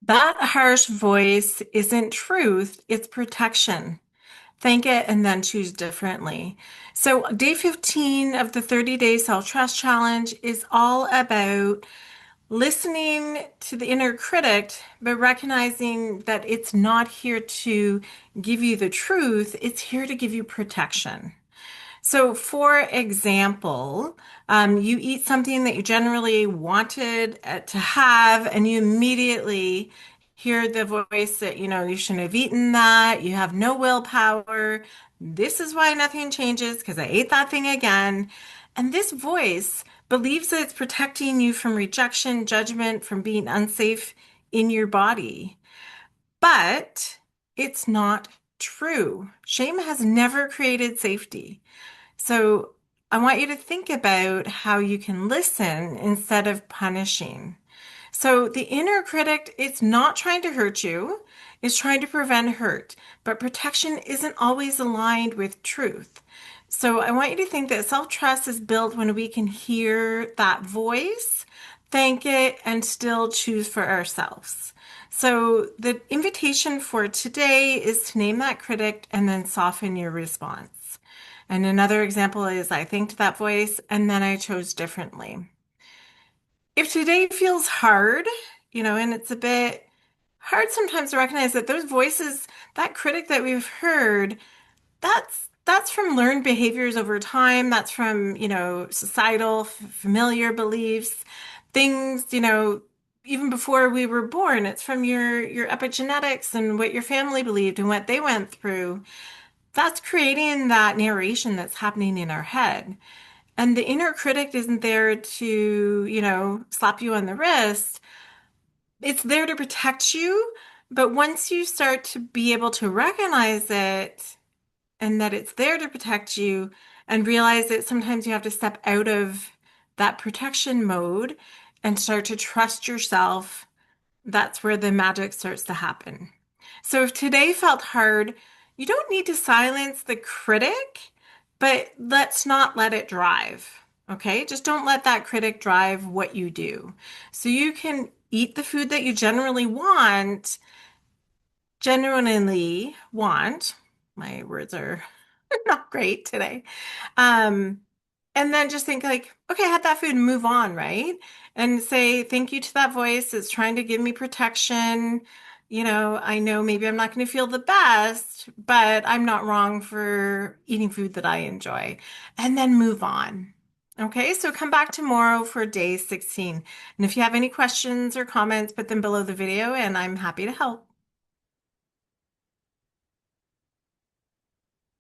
That harsh voice isn't truth, it's protection. Thank it and then choose differently. So, day 15 of the 30-day self-trust challenge is all about listening to the inner critic, but recognizing that it's not here to give you the truth, it's here to give you protection. So, for example, you eat something that you generally wanted to have, and you immediately hear the voice that, you shouldn't have eaten that. You have no willpower. This is why nothing changes because I ate that thing again. And this voice believes that it's protecting you from rejection, judgment, from being unsafe in your body. But it's not true. Shame has never created safety. So I want you to think about how you can listen instead of punishing. So the inner critic, it's not trying to hurt you, it's trying to prevent hurt, but protection isn't always aligned with truth. So I want you to think that self-trust is built when we can hear that voice, thank it, and still choose for ourselves. So the invitation for today is to name that critic and then soften your response. And another example is I thanked that voice and then I chose differently. If today feels hard, and it's a bit hard sometimes to recognize that those voices, that critic that we've heard, that's from learned behaviors over time. That's from, societal familiar beliefs, things, even before we were born. It's from your epigenetics and what your family believed and what they went through. That's creating that narration that's happening in our head. And the inner critic isn't there to, slap you on the wrist. It's there to protect you. But once you start to be able to recognize it and that it's there to protect you and realize that sometimes you have to step out of that protection mode and start to trust yourself, that's where the magic starts to happen. So if today felt hard, you don't need to silence the critic, but let's not let it drive. Okay? Just don't let that critic drive what you do. So you can eat the food that you genuinely want. My words are not great today. Um, and then just think like, okay, I had that food and move on, right? And say thank you to that voice. It's trying to give me protection. I know maybe I'm not going to feel the best, but I'm not wrong for eating food that I enjoy. And then move on. Okay, so come back tomorrow for day 16. And if you have any questions or comments, put them below the video and I'm happy to help.